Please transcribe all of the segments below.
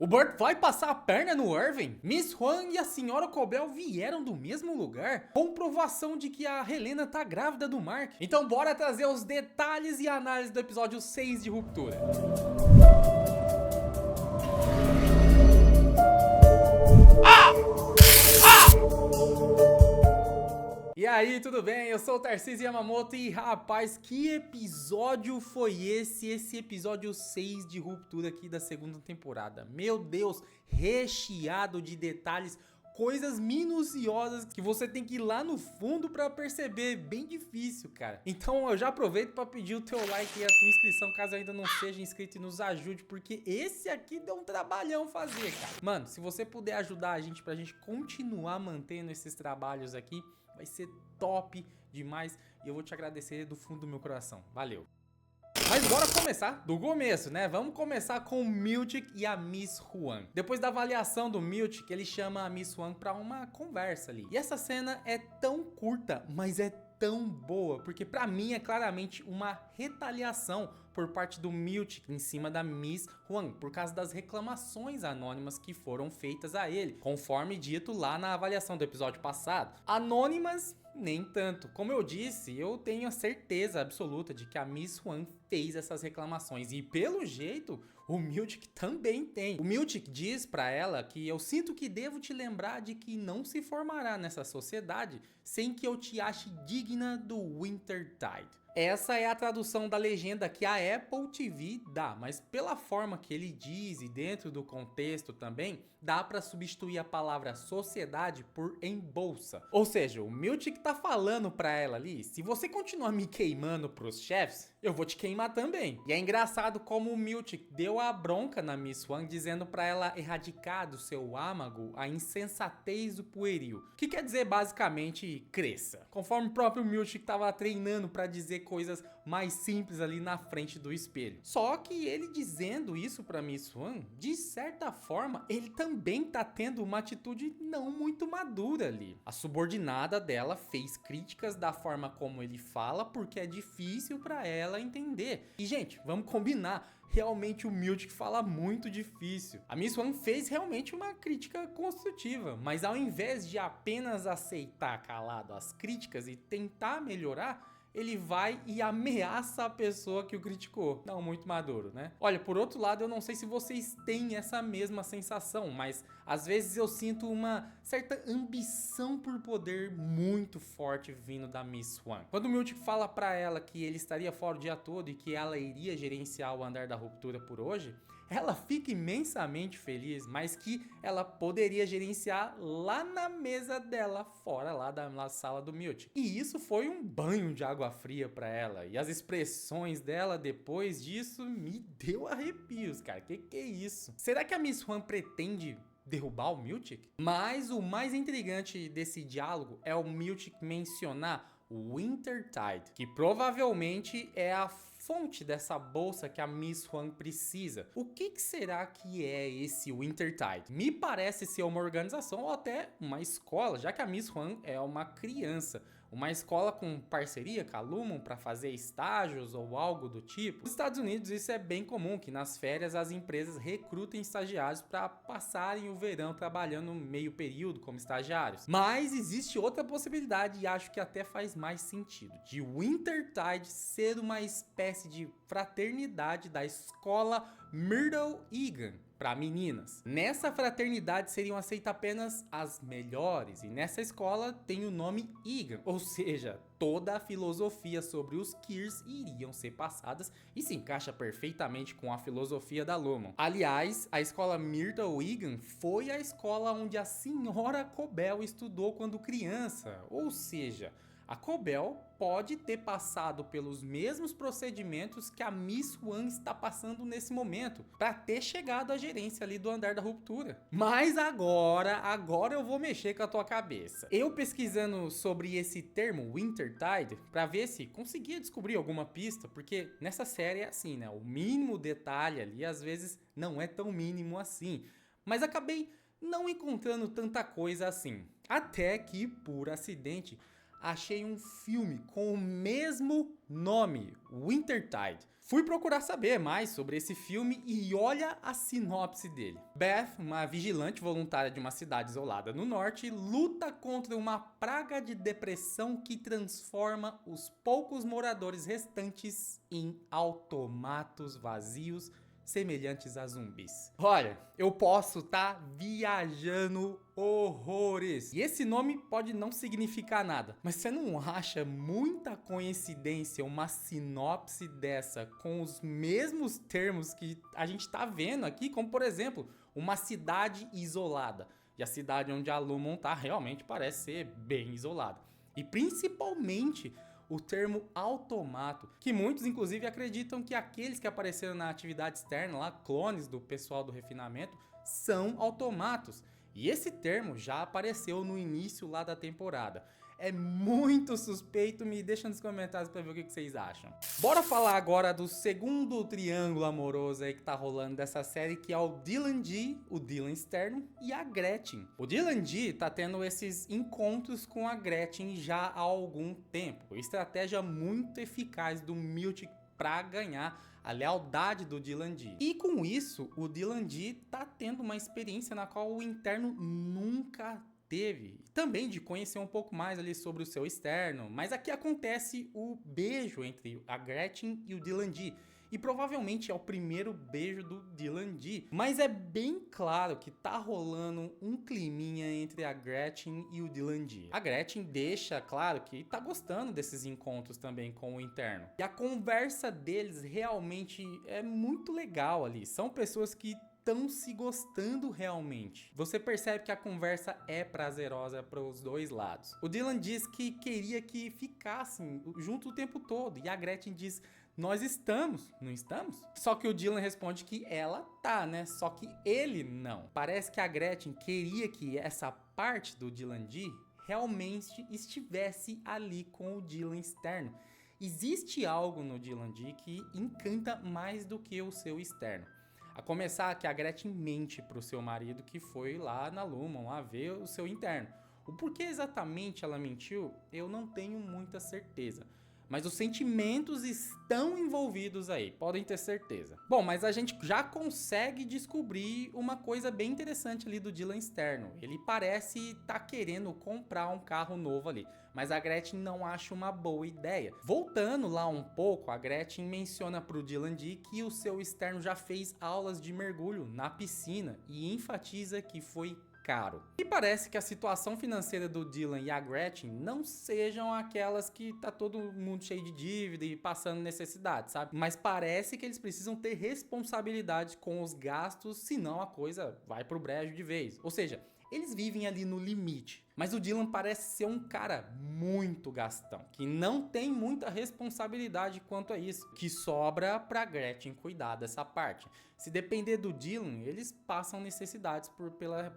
O Burt vai passar a perna no Irving? Miss Huang e a senhora Cobel vieram do mesmo lugar? Comprovação de que a Helena tá grávida do Mark? Então bora trazer os detalhes e análise do episódio 6 de Ruptura. E aí, tudo bem? Eu sou o Tarcísio Yamamoto e rapaz, que episódio foi esse? Esse episódio 6 de Ruptura aqui da segunda temporada. Meu Deus, recheado de detalhes, coisas minuciosas que você tem que ir lá no fundo pra perceber, bem difícil, cara. Então eu já aproveito pra pedir o teu like e a tua inscrição, caso ainda não seja inscrito, e nos ajude, porque esse aqui deu um trabalhão fazer, cara. Mano, se você puder ajudar a gente pra gente continuar mantendo esses trabalhos aqui, vai ser top demais e eu vou te agradecer do fundo do meu coração. Valeu! Mas bora começar do começo, né? Vamos começar com o Miltic e a Miss Huang. Depois da avaliação do Miltic, ele chama a Miss Huang pra uma conversa ali. E essa cena é tão curta, mas é tão boa, porque pra mim é claramente uma retaliação por parte do Miltic em cima da Miss Huang, por causa das reclamações anônimas que foram feitas a ele, conforme dito lá na avaliação do episódio passado. Anônimas, nem tanto. Como eu disse, eu tenho a certeza absoluta de que a Miss Huang fez essas reclamações e pelo jeito o Miltic também tem. O Miltic diz pra ela que eu sinto que devo te lembrar de que não se formará nessa sociedade sem que eu te ache digna do Wintertide. Essa é a tradução da legenda que a Apple TV dá, mas pela forma que ele diz e dentro do contexto também, dá pra substituir a palavra sociedade por em bolsa. Ou seja, o Miltic tá falando pra ela ali, se você continuar me queimando pros chefes, eu vou te queimar também. E é engraçado como o Miltic deu a bronca na Miss Huang, dizendo pra ela erradicar do seu âmago a insensatez do pueril, que quer dizer basicamente cresça. Conforme o próprio Miltic tava treinando pra dizer coisas mais simples ali na frente do espelho. Só que ele dizendo isso pra Miss Huang, de certa forma, ele também tá tendo uma atitude não muito madura ali. A subordinada dela fez críticas da forma como ele fala, porque é difícil pra ela entender. E gente, vamos combinar, realmente o Miltic fala muito difícil. A Miss Huang fez realmente uma crítica construtiva, mas ao invés de apenas aceitar calado as críticas e tentar melhorar, ele vai e ameaça a pessoa que o criticou. Não muito maduro, né? Olha, por outro lado, eu não sei se vocês têm essa mesma sensação, mas às vezes eu sinto uma certa ambição por poder muito forte vindo da Miss Huang. Quando o Miltic fala pra ela que ele estaria fora o dia todo e que ela iria gerenciar o andar da ruptura por hoje, ela fica imensamente feliz, mas que ela poderia gerenciar lá na mesa dela, fora lá da sala do Miltic. E isso foi um banho de água fria pra ela. E as expressões dela depois disso me deu arrepios, cara. Que é isso? Será que a Miss Huang pretende derrubar o Miltic? Mas o mais intrigante desse diálogo é o Miltic mencionar o Wintertide, que provavelmente é a fonte dessa bolsa que a Miss Huang precisa. O que será que é esse Wintertide? Me parece ser uma organização ou até uma escola, já que a Miss Huang é uma criança. Uma escola com parceria com a Lumon para fazer estágios ou algo do tipo. Nos Estados Unidos isso é bem comum, que nas férias as empresas recrutem estagiários para passarem o verão trabalhando meio período como estagiários. Mas existe outra possibilidade e acho que até faz mais sentido, de Wintertide ser uma espécie de fraternidade da escola Myrtle Egan para meninas. Nessa fraternidade seriam aceitas apenas as melhores, e nessa escola tem o nome Egan, ou seja, toda a filosofia sobre os Kirs iriam ser passadas e se encaixa perfeitamente com a filosofia da Lumon. Aliás, a escola Myrtle Egan foi a escola onde a senhora Cobel estudou quando criança, ou seja, a Cobel pode ter passado pelos mesmos procedimentos que a Miss Huang está passando nesse momento, para ter chegado à gerência ali do andar da ruptura. Mas agora eu vou mexer com a tua cabeça. Eu pesquisando sobre esse termo Wintertide, para ver se conseguia descobrir alguma pista, porque nessa série é assim, né? O mínimo detalhe ali às vezes não é tão mínimo assim. Mas acabei não encontrando tanta coisa assim. Até que, por acidente, achei um filme com o mesmo nome, Wintertide. Fui procurar saber mais sobre esse filme e olha a sinopse dele. Beth, uma vigilante voluntária de uma cidade isolada no norte, luta contra uma praga de depressão que transforma os poucos moradores restantes em automatos vazios semelhantes a zumbis. Olha, eu posso estar viajando horrores. E esse nome pode não significar nada, mas você não acha muita coincidência uma sinopse dessa com os mesmos termos que a gente tá vendo aqui, como por exemplo, uma cidade isolada. E a cidade onde a Lumon tá realmente parece ser bem isolada. E principalmente o termo automato, que muitos inclusive acreditam que aqueles que apareceram na atividade externa, lá, clones do pessoal do refinamento, são automatos. E esse termo já apareceu no início lá da temporada. É muito suspeito, me deixa nos comentários pra ver o que vocês acham. Bora falar agora do segundo triângulo amoroso aí que tá rolando dessa série, que é o Dylan G, o Dylan externo e a Gretchen. O Dylan G tá tendo esses encontros com a Gretchen já há algum tempo. Estratégia muito eficaz do Miltic para ganhar a lealdade do Dylan G. E com isso, o Dylan G tá tendo uma experiência na qual o interno nunca teve. Também de conhecer um pouco mais ali sobre o seu externo. Mas aqui acontece o beijo entre a Gretchen e o Dylan G. E provavelmente é o primeiro beijo do Dylan G. Mas é bem claro que tá rolando um climinha entre a Gretchen e o Dylan G. A Gretchen deixa claro que tá gostando desses encontros também com o interno. E a conversa deles realmente é muito legal ali. São pessoas que estão se gostando realmente. Você percebe que a conversa é prazerosa para os dois lados. O Dylan diz que queria que ficassem junto o tempo todo. E a Gretchen diz: nós estamos, não estamos? Só que o Dylan responde que ela tá, né? Só que ele não. Parece que a Gretchen queria que essa parte do Dylan G realmente estivesse ali com o Dylan externo. Existe algo no Dylan G que encanta mais do que o seu externo. A começar que a Gretchen mente pro seu marido que foi lá na Lumon lá ver o seu interno. O porquê exatamente ela mentiu, eu não tenho muita certeza. Mas os sentimentos estão envolvidos aí, podem ter certeza. Bom, mas a gente já consegue descobrir uma coisa bem interessante ali do Dylan externo. Ele parece estar querendo comprar um carro novo ali, mas a Gretchen não acha uma boa ideia. Voltando lá um pouco, a Gretchen menciona pro Dylan G que o seu externo já fez aulas de mergulho na piscina e enfatiza que foi caro. E parece que a situação financeira do Dylan e a Gretchen não sejam aquelas que tá todo mundo cheio de dívida e passando necessidade, sabe? Mas parece que eles precisam ter responsabilidade com os gastos, senão a coisa vai pro brejo de vez. Ou seja, eles vivem ali no limite. Mas o Dylan parece ser um cara muito gastão, que não tem muita responsabilidade quanto a isso, que sobra pra Gretchen cuidar dessa parte. Se depender do Dylan, eles passam necessidades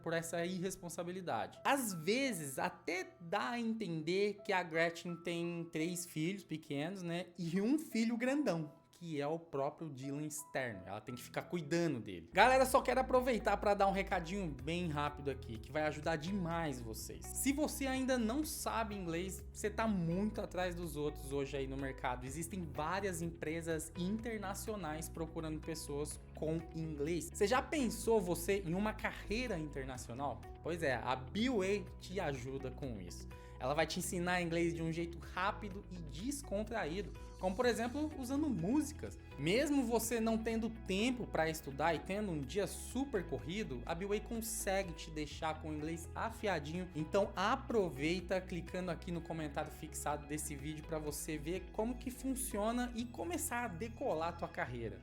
por essa irresponsabilidade. Às vezes, até dá a entender que a Gretchen tem 3 filhos pequenos, né? E um filho grandão, que é o próprio Dylan externo. Ela tem que ficar cuidando dele. Galera, só quero aproveitar para dar um recadinho bem rápido aqui, que vai ajudar demais vocês. Se você ainda não sabe inglês, você tá muito atrás dos outros hoje aí no mercado. Existem várias empresas internacionais procurando pessoas com inglês. Você já pensou você em uma carreira internacional? Pois é, a BeWay te ajuda com isso. Ela vai te ensinar inglês de um jeito rápido e descontraído, como por exemplo usando músicas. Mesmo você não tendo tempo para estudar e tendo um dia super corrido, a BeWay consegue te deixar com o inglês afiadinho. Então aproveita clicando aqui no comentário fixado desse vídeo para você ver como que funciona e começar a decolar a tua carreira.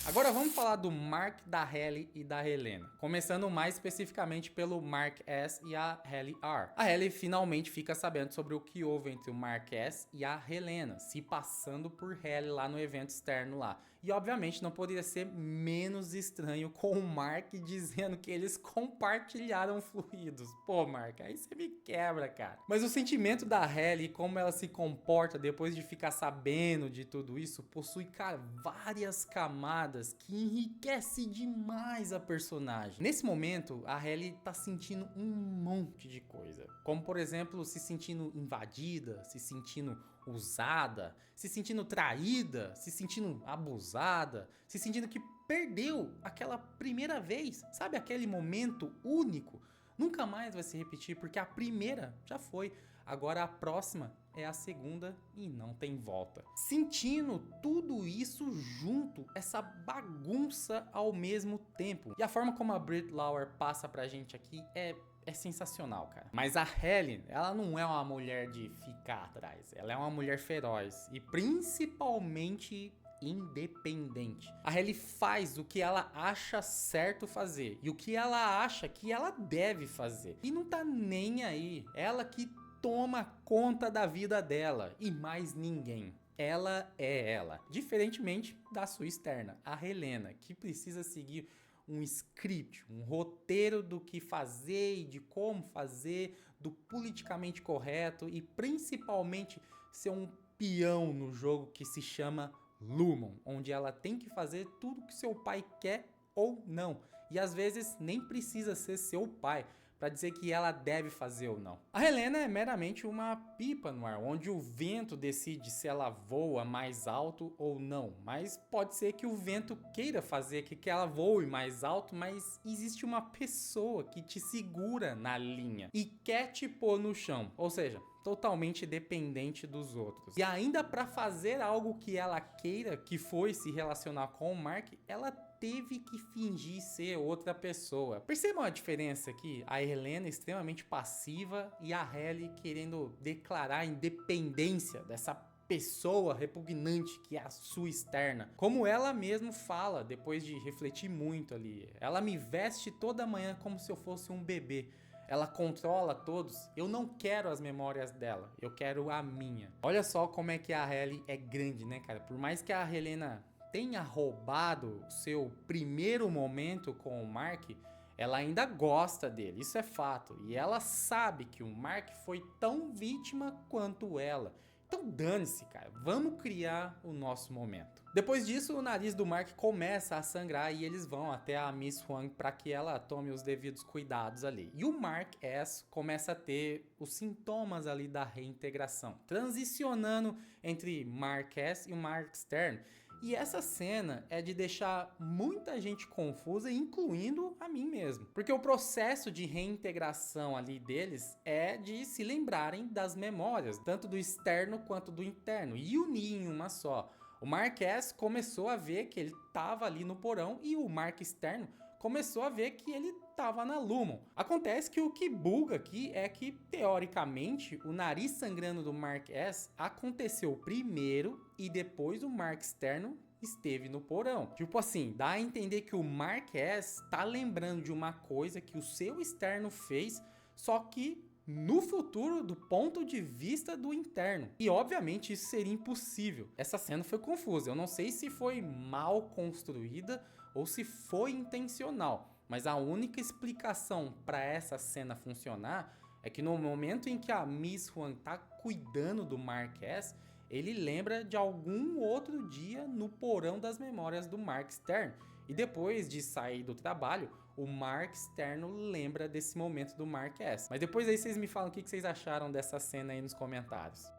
Agora vamos falar do Mark, da Halle e da Helena. Começando mais especificamente pelo Mark S e a Halle R. A Halle finalmente fica sabendo sobre o que houve entre o Mark S e a Helena, se passando por Halle lá no evento externo lá. E obviamente não poderia ser menos estranho com o Mark dizendo que eles compartilharam fluidos. Pô, Mark, aí você me quebra, cara. Mas o sentimento da Halle e como ela se comporta depois de ficar sabendo de tudo isso possui, cara, várias camadas que enriquece demais a personagem. Nesse momento, a Halle tá sentindo um monte de coisa. Como, por exemplo, se sentindo invadida, se sentindo usada, se sentindo traída, se sentindo abusada, se sentindo que perdeu aquela primeira vez, sabe? Aquele momento único. Nunca mais vai se repetir, porque a primeira já foi. Agora a próxima é a segunda e não tem volta. Sentindo tudo isso junto, essa bagunça ao mesmo tempo. E a forma como a Britt Lower passa pra gente aqui é sensacional, cara. Mas a Halle, ela não é uma mulher de ficar atrás. Ela é uma mulher feroz e principalmente independente. A Halle faz o que ela acha certo fazer e o que ela acha que ela deve fazer. E não tá nem aí. Ela que toma conta da vida dela e mais ninguém. Ela é ela. Diferentemente da sua externa, a Helena, que precisa seguir um script, um roteiro do que fazer e de como fazer, do politicamente correto e principalmente ser um peão no jogo que se chama Lumon, onde ela tem que fazer tudo que seu pai quer ou não. E às vezes nem precisa ser seu pai para dizer que ela deve fazer ou não. A Helena é meramente uma pipa no ar, onde o vento decide se ela voa mais alto ou não. Mas pode ser que o vento queira fazer que ela voe mais alto, mas existe uma pessoa que te segura na linha e quer te pôr no chão. Ou seja, totalmente dependente dos outros. E ainda para fazer algo que ela queira, que foi se relacionar com o Mark, ela teve que fingir ser outra pessoa. Percebam a diferença aqui? A Helena extremamente passiva e a Halle querendo declarar a independência dessa pessoa repugnante que é a sua externa. Como ela mesma fala, depois de refletir muito ali. Ela me veste toda manhã como se eu fosse um bebê. Ela controla todos. Eu não quero as memórias dela. Eu quero a minha. Olha só como é que a Halle é grande, né, cara? Por mais que a Helena tenha roubado seu primeiro momento com o Mark, ela ainda gosta dele, isso é fato. E ela sabe que o Mark foi tão vítima quanto ela. Então dane-se, cara, vamos criar o nosso momento. Depois disso, o nariz do Mark começa a sangrar e eles vão até a Miss Huang para que ela tome os devidos cuidados ali. E o Mark S começa a ter os sintomas ali da reintegração, transicionando entre Mark S e o Mark Stern. E essa cena é de deixar muita gente confusa, incluindo a mim mesmo. Porque o processo de reintegração ali deles é de se lembrarem das memórias, tanto do externo quanto do interno, e unir em uma só. O Mark S começou a ver que ele estava ali no porão e o Mark externo começou a ver que ele estava na Lumon. Acontece que o que buga aqui é que, teoricamente, o nariz sangrando do Mark S aconteceu primeiro e depois o Mark externo esteve no porão. Tipo assim, dá a entender que o Mark S tá lembrando de uma coisa que o seu externo fez, só que no futuro do ponto de vista do interno. E obviamente isso seria impossível. Essa cena foi confusa. Eu não sei se foi mal construída ou se foi intencional. Mas a única explicação para essa cena funcionar é que no momento em que a Miss Huang tá cuidando do Mark S, ele lembra de algum outro dia no porão das memórias do Mark Stern. E depois de sair do trabalho, o Mark externo lembra desse momento do Mark S. Mas depois aí vocês me falam o que vocês acharam dessa cena aí nos comentários.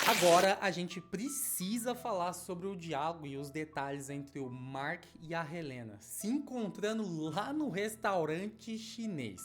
Agora a gente precisa falar sobre o diálogo e os detalhes entre o Mark e a Helena se encontrando lá no restaurante chinês.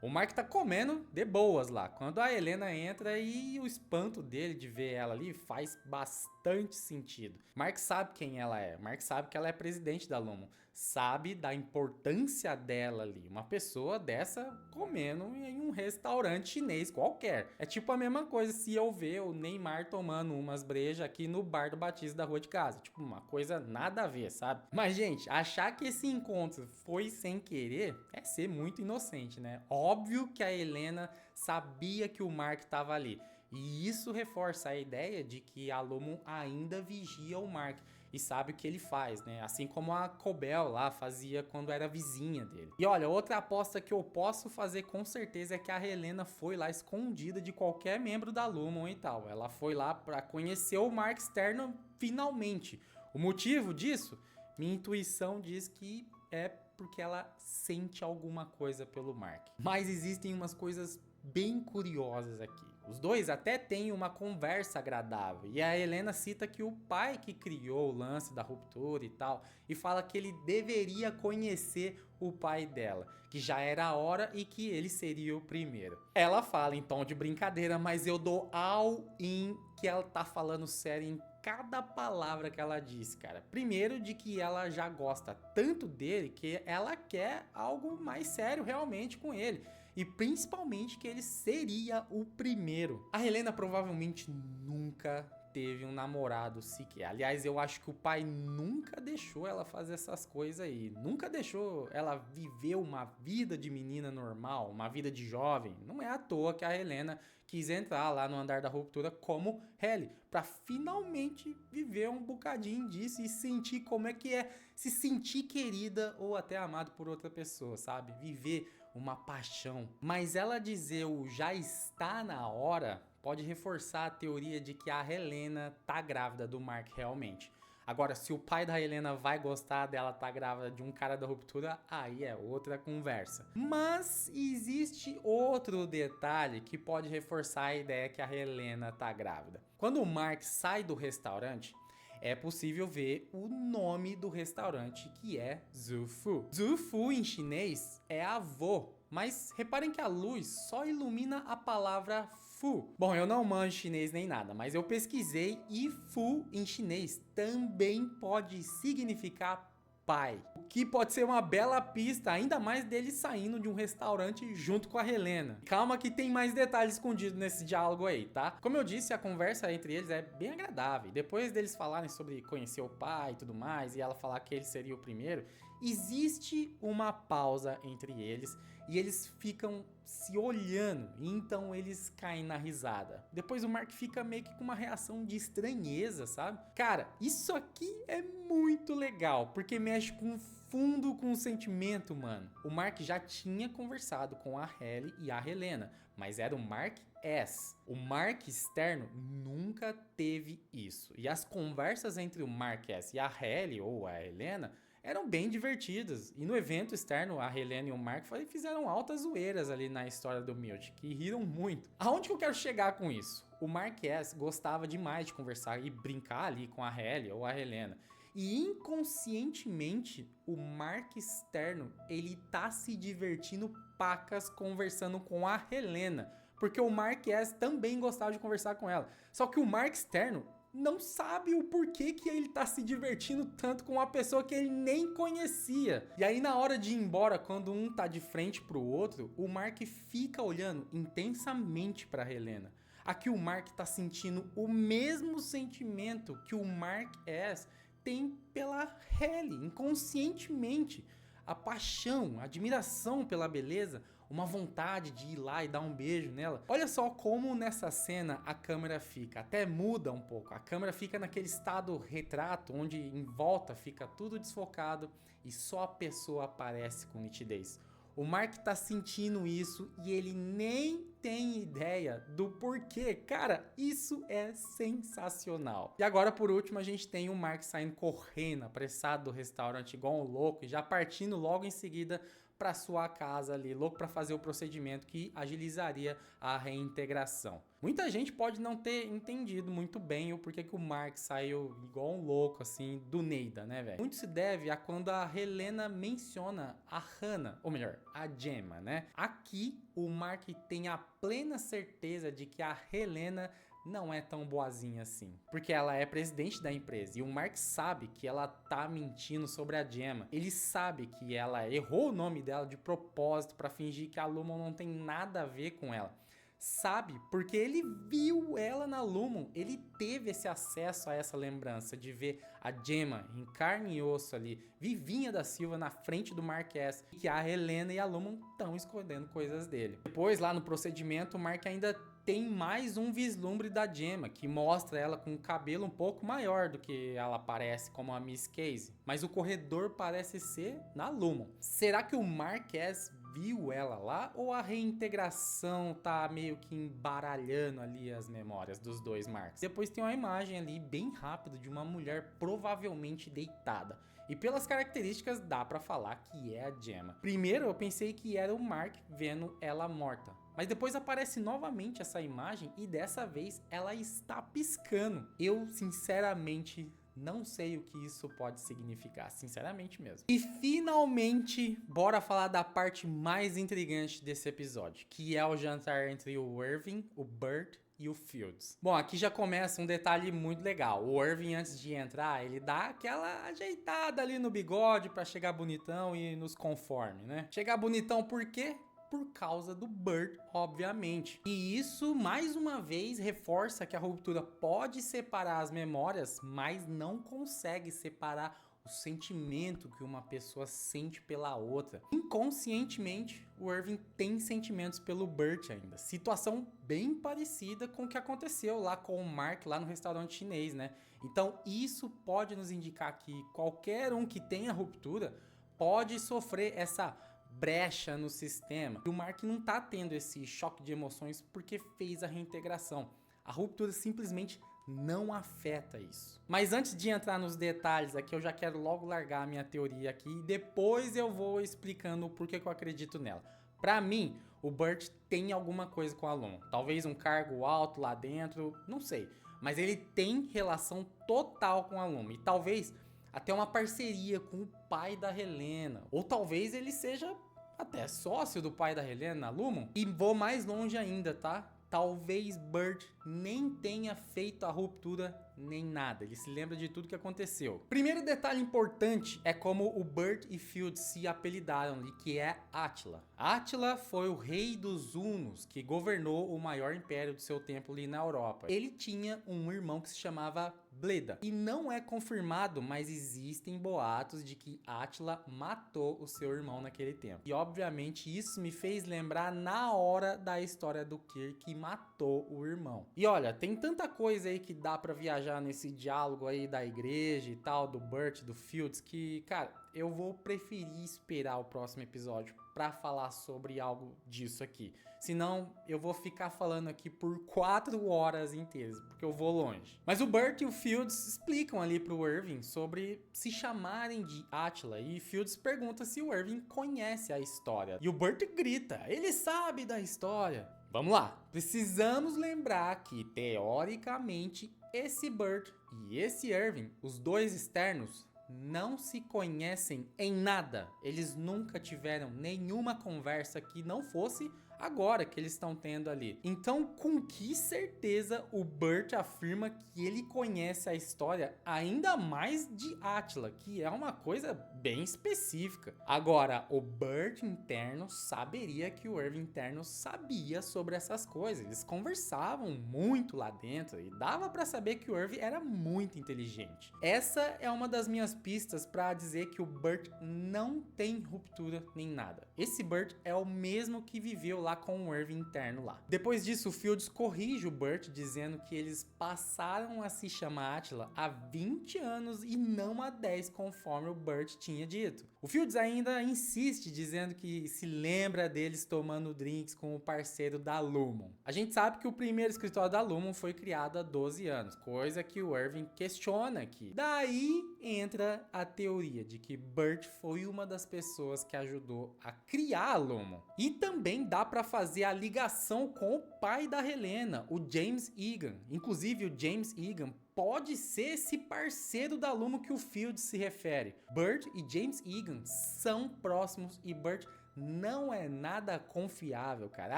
O Mark tá comendo de boas lá, quando a Helena entra e o espanto dele de ver ela ali faz bastante sentido. Mark sabe quem ela é, Mark sabe que ela é presidente da Lumon, sabe da importância dela ali, uma pessoa dessa comendo em um restaurante chinês qualquer. É tipo a mesma coisa se eu ver o Neymar tomando umas brejas aqui no bar do Batista da rua de casa, tipo uma coisa nada a ver, sabe? Mas gente, achar que esse encontro foi sem querer é ser muito inocente, né? Óbvio que a Helena sabia que o Mark estava ali. E isso reforça a ideia de que a Lumon ainda vigia o Mark e sabe o que ele faz, né? Assim como a Cobell lá fazia quando era vizinha dele. E olha, outra aposta que eu posso fazer com certeza é que a Helena foi lá escondida de qualquer membro da Lumon e tal. Ela foi lá para conhecer o Mark externo finalmente. O motivo disso? Minha intuição diz que é porque ela sente alguma coisa pelo Mark. Mas existem umas coisas bem curiosas aqui. Os dois até têm uma conversa agradável. E a Helena cita que o pai que criou o lance da ruptura e tal, e fala que ele deveria conhecer o pai dela, que já era a hora e que ele seria o primeiro. Ela fala em tom de brincadeira, mas eu dou all in que ela tá falando sério em cada palavra que ela diz, cara. Primeiro de que ela já gosta tanto dele que ela quer algo mais sério realmente com ele. E principalmente que ele seria o primeiro. A Helena provavelmente nunca teve um namorado sequer. Aliás, eu acho que o pai nunca deixou ela fazer essas coisas aí. Nunca deixou ela viver uma vida de menina normal, uma vida de jovem. Não é à toa que a Helena quis entrar lá no andar da ruptura como Halle, pra finalmente viver um bocadinho disso e sentir como é que é se sentir querida ou até amado por outra pessoa, sabe? Viver uma paixão. Mas ela dizer o já está na hora pode reforçar a teoria de que a Helena tá grávida do Mark realmente. Agora, se o pai da Helena vai gostar dela tá grávida de um cara da ruptura, aí é outra conversa. Mas existe outro detalhe que pode reforçar a ideia que a Helena tá grávida. Quando o Mark sai do restaurante, é possível ver o nome do restaurante, que é Zufu. Zufu em chinês é avô, mas reparem que a luz só ilumina a palavra Fu. Bom, eu não manjo chinês nem nada, mas eu pesquisei e Fu em chinês também pode significar pai. O que pode ser uma bela pista, ainda mais dele saindo de um restaurante junto com a Helena. Calma que tem mais detalhes escondidos nesse diálogo aí, tá? Como eu disse, a conversa entre eles é bem agradável. Depois deles falarem sobre conhecer o pai e tudo mais, e ela falar que ele seria o primeiro, existe uma pausa entre eles e eles ficam se olhando, e então eles caem na risada. Depois o Mark fica meio que com uma reação de estranheza, sabe? Cara, isso aqui é muito legal, porque mexe com fundo com o sentimento, mano. O Mark já tinha conversado com a Halle e a Helena, mas era o Mark S. O Mark externo nunca teve isso. E as conversas entre o Mark S e a Halle ou a Helena eram bem divertidas. E no evento externo, a Helena e o Mark fizeram altas zoeiras ali na história do Milk, que riram muito. Aonde que eu quero chegar com isso? O Mark S gostava demais de conversar e brincar ali com a Halle ou a Helena. E inconscientemente, o Mark externo, ele tá se divertindo pacas conversando com a Helena. Porque o Mark S também gostava de conversar com ela. Só que o Mark externo não sabe o porquê que ele tá se divertindo tanto com uma pessoa que ele nem conhecia. E aí na hora de ir embora, quando um tá de frente pro outro, o Mark fica olhando intensamente pra Helena. Aqui o Mark tá sentindo o mesmo sentimento que o Mark S tem pela Halle, inconscientemente. A paixão, a admiração pela beleza, uma vontade de ir lá e dar um beijo nela. Olha só como nessa cena a câmera fica, até muda um pouco. A câmera fica naquele estado retrato, onde em volta fica tudo desfocado e só a pessoa aparece com nitidez. O Mark tá sentindo isso e ele nem tem ideia do porquê. Cara, isso é sensacional. E agora, por último, a gente tem o Mark saindo correndo, apressado do restaurante igual um louco e já partindo logo em seguida para sua casa ali, louco para fazer o procedimento que agilizaria a reintegração. Muita gente pode não ter entendido muito bem o porquê que o Mark saiu igual um louco assim do Neida, né, velho? Muito se deve a quando a Helena menciona a Hannah, ou melhor, a Gemma, né? Aqui o Mark tem a plena certeza de que a Helena não é tão boazinha assim, porque ela é presidente da empresa e o Mark sabe que ela tá mentindo sobre a Gemma. Ele sabe que ela errou o nome dela de propósito para fingir que a Lumon não tem nada a ver com ela. Sabe, porque ele viu ela na Lumon, ele teve esse acesso a essa lembrança de ver a Gemma em carne e osso ali, vivinha da Silva na frente do Mark S, e que a Helena e a Lumon estão escondendo coisas dele. Depois, lá no procedimento, o Mark ainda tem mais um vislumbre da Gemma, que mostra ela com o cabelo um pouco maior do que ela parece como a Miss Casey, mas o corredor parece ser na Lumon. Será que o Mark S viu ela lá ou a reintegração tá meio que embaralhando ali as memórias dos dois Marks? Depois tem uma imagem ali bem rápida de uma mulher provavelmente deitada. E pelas características dá pra falar que é a Gemma. Primeiro eu pensei que era o Mark vendo ela morta, Mas depois aparece novamente essa imagem e dessa vez ela está piscando. Eu, sinceramente, não sei o que isso pode significar, sinceramente mesmo. E finalmente, bora falar da parte mais intrigante desse episódio, que é o jantar entre o Irving, o Burt e o Fields. Bom, aqui já começa um detalhe muito legal. O Irving, antes de entrar, ele dá aquela ajeitada ali no bigode pra chegar bonitão e nos conforme, né? Chegar bonitão por quê? Por causa do Burt, obviamente. E isso, mais uma vez, reforça que a ruptura pode separar as memórias, mas não consegue separar o sentimento que uma pessoa sente pela outra. Inconscientemente, o Irving tem sentimentos pelo Burt ainda. Situação bem parecida com o que aconteceu lá com o Mark, lá no restaurante chinês, né? Então, isso pode nos indicar que qualquer um que tenha ruptura pode sofrer essa brecha no sistema. E o Mark não tá tendo esse choque de emoções porque fez a reintegração. A ruptura simplesmente não afeta isso. Mas antes de entrar nos detalhes aqui, eu já quero logo largar a minha teoria aqui e depois eu vou explicando o porquê que eu acredito nela. Pra mim, o Burt tem alguma coisa com a Lum. Talvez um cargo alto lá dentro, não sei. Mas ele tem relação total com a Lum. E talvez até uma parceria com o pai da Helena. Ou talvez ele seja até sócio do pai da Helena na Lumon. E vou mais longe ainda, tá? Talvez Burt nem tenha feito a ruptura nem nada. Ele se lembra de tudo que aconteceu. Primeiro detalhe importante é como o Burt e Fields se apelidaram ali, que é Átila. Átila foi o rei dos Hunos, que governou o maior império do seu tempo ali na Europa. Ele tinha um irmão que se chamava Bleda. E não é confirmado, mas existem boatos de que Átila matou o seu irmão naquele tempo. E obviamente isso me fez lembrar na hora da história do Kirk que matou o irmão. E olha, tem tanta coisa aí que dá pra viajar nesse diálogo aí da igreja e tal, do Burt, do Fields, que, cara, eu vou preferir esperar o próximo episódio pra falar sobre algo disso aqui. Senão, eu vou ficar falando aqui por 4 horas inteiras, porque eu vou longe. Mas o Burt e o Fields explicam ali pro Irving sobre se chamarem de Átila, e Fields pergunta se o Irving conhece a história. E o Burt grita, ele sabe da história. Vamos lá, precisamos lembrar que, teoricamente, esse Burt e esse Irving, os dois externos, não se conhecem em nada. Eles nunca tiveram nenhuma conversa que não fosse agora que eles estão tendo ali. Então, com que certeza o Burt afirma que ele conhece a história ainda mais de Átila, que é uma coisa bem específica. Agora, o Burt interno saberia que o Irving interno sabia sobre essas coisas. Eles conversavam muito lá dentro e dava pra saber que o Irving era muito inteligente. Essa é uma das minhas pistas pra dizer que o Burt não tem ruptura nem nada. Esse Burt é o mesmo que viveu lá com o Irving interno lá. Depois disso, o Fields corrige o Burt dizendo que eles passaram a se chamar Átila há 20 anos e não há 10, conforme o Burt tinha dito. O Fields ainda insiste dizendo que se lembra deles tomando drinks com o parceiro da Lumon. A gente sabe que o primeiro escritório da Lumon foi criado há 12 anos, coisa que o Irving questiona aqui. Daí entra a teoria de que Burt foi uma das pessoas que ajudou a criar a Lumon. E também dá pra fazer a ligação com o pai da Helena, o James Egan. Inclusive, o James Egan pode ser esse parceiro da Lumon que o Fields se refere. Burt e James Egan são próximos e Burt não é nada confiável, cara.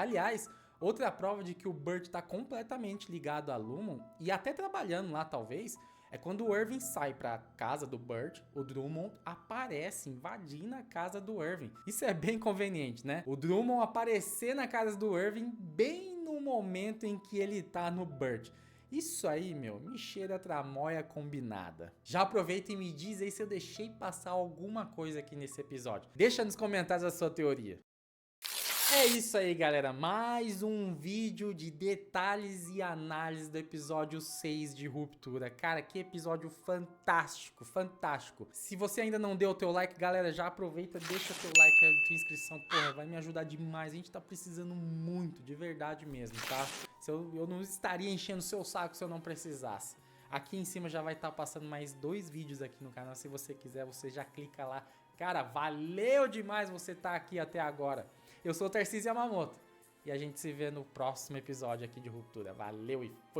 Aliás, outra prova de que o Burt tá completamente ligado à Lumon e até trabalhando lá talvez, é quando o Irving sai pra casa do Burt, o Drummond aparece invadindo a casa do Irving. Isso é bem conveniente, né? O Drummond aparecer na casa do Irving bem no momento em que ele tá no Burt. Isso aí, meu, me cheira a tramóia combinada. Já aproveita e me diz aí se eu deixei passar alguma coisa aqui nesse episódio. Deixa nos comentários a sua teoria. É isso aí, galera, mais um vídeo de detalhes e análise do episódio 6 de Ruptura. Cara, que episódio fantástico, fantástico. Se você ainda não deu o teu like, galera, já aproveita, deixa teu like, a tua inscrição, porra, vai me ajudar demais. A gente tá precisando muito, de verdade mesmo, tá? Eu não estaria enchendo o seu saco se eu não precisasse. Aqui em cima já vai estar passando mais 2 vídeos aqui no canal, se você quiser, você já clica lá. Cara, valeu demais você estar aqui até agora. Eu sou o Tarcísio Yamamoto E a gente se vê no próximo episódio aqui de Ruptura. Valeu e fui!